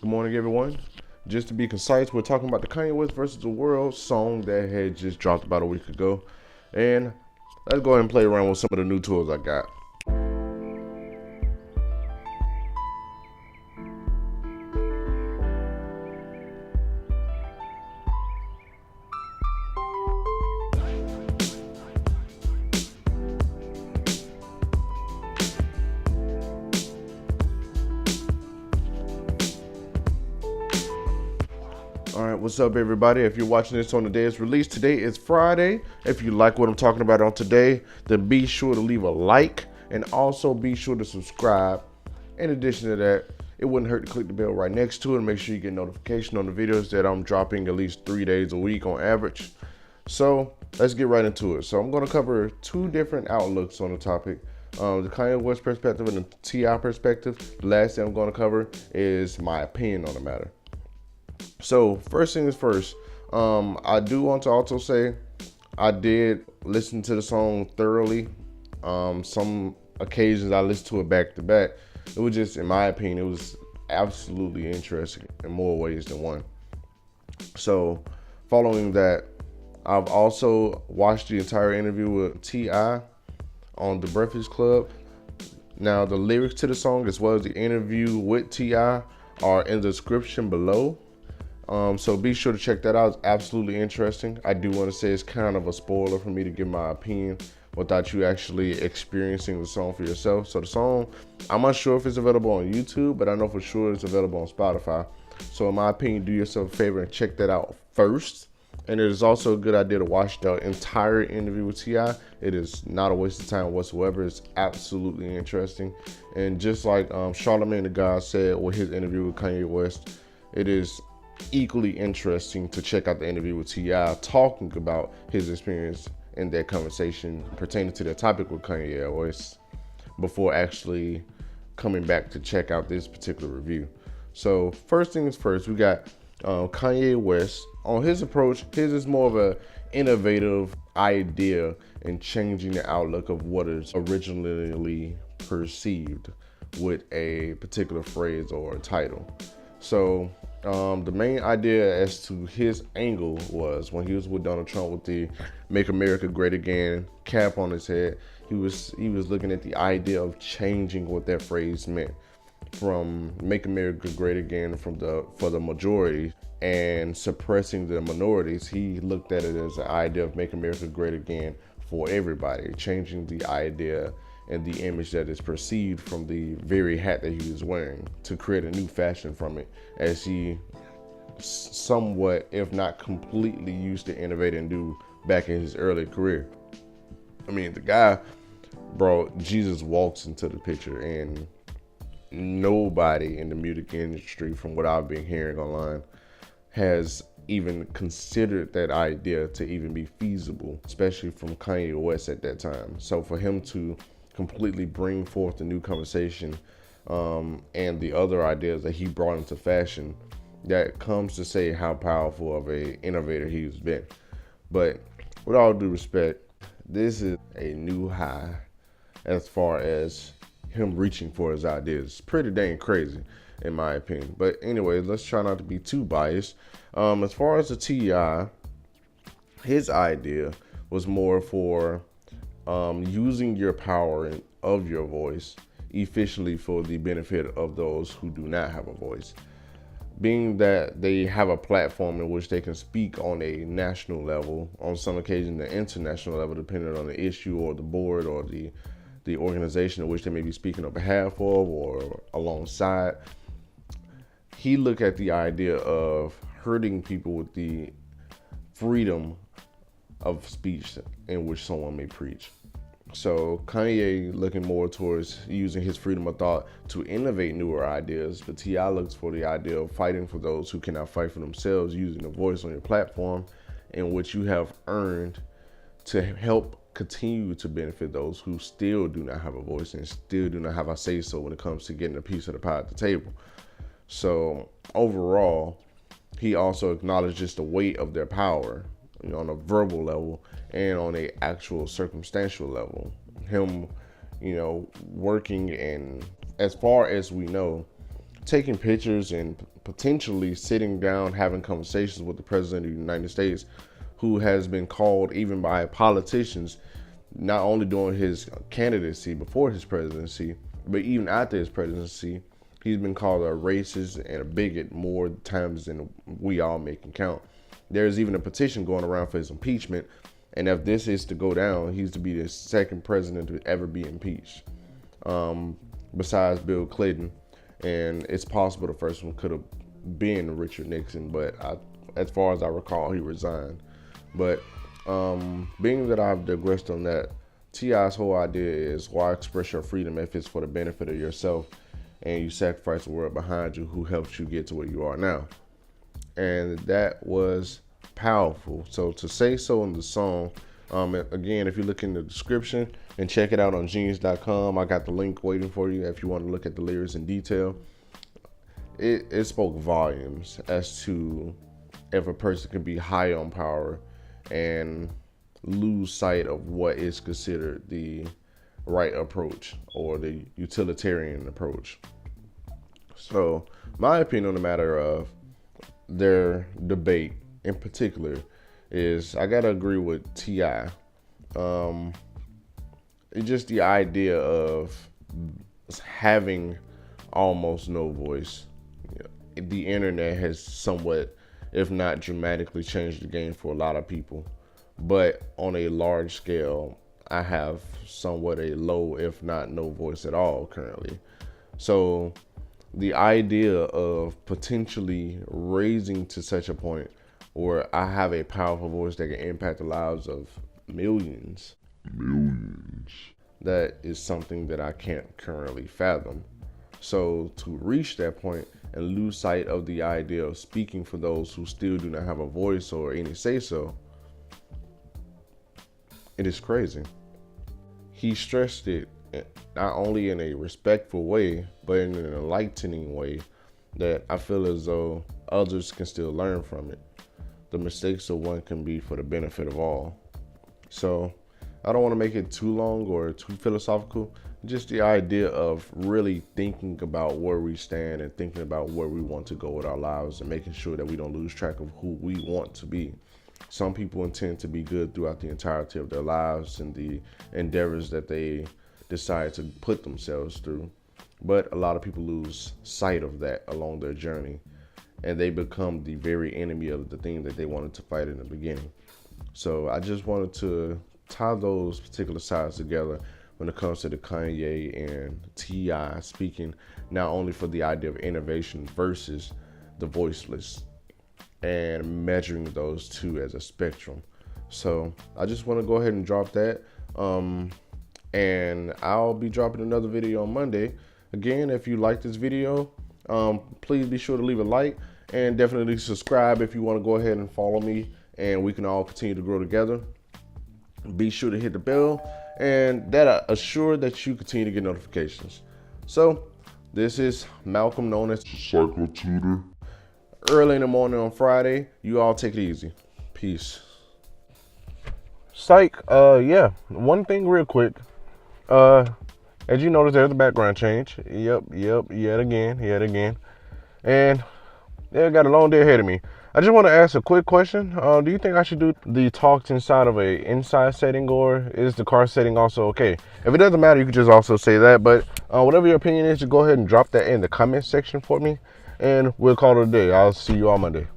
Good morning, everyone. Just to be concise, we're talking about the Kanye West versus the World song that had just dropped about a week ago. And let's go ahead and play around with some of the new tools I got. All right, what's up, everybody? If you're watching this on the day it's released, today is Friday. If you like what I'm talking about on today, then be sure to leave a like and also be sure to subscribe. In addition to that, it wouldn't hurt to click the bell right next to it and make sure you get notification on the videos that I'm dropping at least 3 days a week on average. So let's get right into it. So I'm going to cover two different outlooks on the topic. The Kanye West perspective and the T.I. perspective. The last thing I'm going to cover is my opinion on the matter. So first thing is first, I do want to also say I did listen to the song thoroughly. Some occasions I listened to it back to back. It was just, in my opinion, it was absolutely interesting in more ways than one. So following that, I've also watched the entire interview with T.I. on The Breakfast Club. Now the lyrics to the song as well as the interview with T.I. are in the description below. So be sure to check that out. It's absolutely interesting. I do want to say it's kind of a spoiler for me to give my opinion without you actually experiencing the song for yourself. So the song, I'm not sure if it's available on YouTube, but I know for sure it's available on Spotify. So in my opinion, do yourself a favor and check that out first. And it is also a good idea to watch the entire interview with T.I. It is not a waste of time whatsoever. It's absolutely interesting. And just like Charlamagne the God said with his interview with Kanye West, it is equally interesting to check out the interview with T.I. talking about his experience in that conversation pertaining to the topic with Kanye West before actually coming back to check out this particular review. So first things first, we got Kanye West. On his approach, his is more of a innovative idea in changing the outlook of what is originally perceived with a particular phrase or a title. So the main idea as to his angle was when he was with Donald Trump with the "Make America Great Again" cap on his head. He was looking at the idea of changing what that phrase meant from "Make America Great Again" for the majority and suppressing the minorities. He looked at it as the idea of "Make America Great Again" for everybody, changing the idea and the image that is perceived from the very hat that he was wearing to create a new fashion from it, as he somewhat, if not completely, used to innovate and do back in his early career. I mean, the guy brought Jesus walks into the picture, and nobody in the music industry, from what I've been hearing online, has even considered that idea to even be feasible, especially from Kanye West at that time. So for him to completely bring forth the new conversation and the other ideas that he brought into fashion, that comes to say how powerful of a innovator he's been. But with all due respect, this is a new high as far as him reaching for his ideas. Pretty dang crazy in my opinion. But anyway, let's try not to be too biased. As far as the T.I., his idea was more for using your power of your voice efficiently for the benefit of those who do not have a voice. Being that they have a platform in which they can speak on a national level, on some occasions the international level, depending on the issue or the board or the organization in which they may be speaking on behalf of or alongside. He looked at the idea of hurting people with the freedom of speech in which someone may preach. So Kanye looking more towards using his freedom of thought to innovate newer ideas, but T.I. looks for the idea of fighting for those who cannot fight for themselves, using a voice on your platform in which you have earned to help continue to benefit those who still do not have a voice and still do not have a say-so when it comes to getting a piece of the pie at the table. So overall, he also acknowledges the weight of their power, on a verbal level and on a actual circumstantial level. Him, working, and as far as we know, taking pictures and potentially sitting down having conversations with the president of the United States, who has been called even by politicians, not only during his candidacy before his presidency, but even after his presidency. He's been called a racist and a bigot more times than we all make and count. There's even a petition going around for his impeachment, and if this is to go down, he's to be the second president to ever be impeached, besides Bill Clinton. And it's possible the first one could have been Richard Nixon, but as far as I recall, he resigned. But being that I've digressed on that, T.I.'s whole idea is, why express your freedom if it's for the benefit of yourself and you sacrifice the world behind you who helps you get to where you are now. And that was powerful. So to say so in the song, again, if you look in the description and check it out on genius.com, I got the link waiting for you if you want to look at the lyrics in detail. It spoke volumes as to if a person can be high on power and lose sight of what is considered the right approach or the utilitarian approach. So my opinion on the matter of their debate in particular is, I gotta agree with T.I. It's just the idea of having almost no voice. The internet has somewhat, if not dramatically, changed the game for a lot of people. But on a large scale, I have somewhat a low, if not no voice at all currently. So the idea of potentially raising to such a point where I have a powerful voice that can impact the lives of millions, that is something that I can't currently fathom. So to reach that point and lose sight of the idea of speaking for those who still do not have a voice or any say so, it is crazy. He stressed it not only in a respectful way, but in an enlightening way that I feel as though others can still learn from it. The mistakes of one can be for the benefit of all. So I don't want to make it too long or too philosophical. Just the idea of really thinking about where we stand and thinking about where we want to go with our lives and making sure that we don't lose track of who we want to be. Some people intend to be good throughout the entirety of their lives and the endeavors that they decide to put themselves through. But a lot of people lose sight of that along their journey, and they become the very enemy of the thing that they wanted to fight in the beginning. So I just wanted to tie those particular sides together when it comes to the Kanye and T.I. speaking, not only for the idea of innovation versus the voiceless, and measuring those two as a spectrum. So I just want to go ahead and drop that. And I'll be dropping another video on Monday. Again, if you like this video, please be sure to leave a like and definitely subscribe if you want to go ahead and follow me, and we can all continue to grow together. Be sure to hit the bell, and that assure that you continue to get notifications. So this is Malcolm, known as PsychoTutor. Early in the morning on Friday. You all take it easy. Peace. Psych. Yeah. One thing real quick. As you notice, there's a background change. Yep. Yet again. And yeah, I got a long day ahead of me. I just want to ask a quick question. Do you think I should do the talks inside of a inside setting, or is the car setting also okay? If it doesn't matter, you can just also say that. But whatever your opinion is, just go ahead and drop that in the comment section for me, and we'll call it a day. I'll see you on Monday.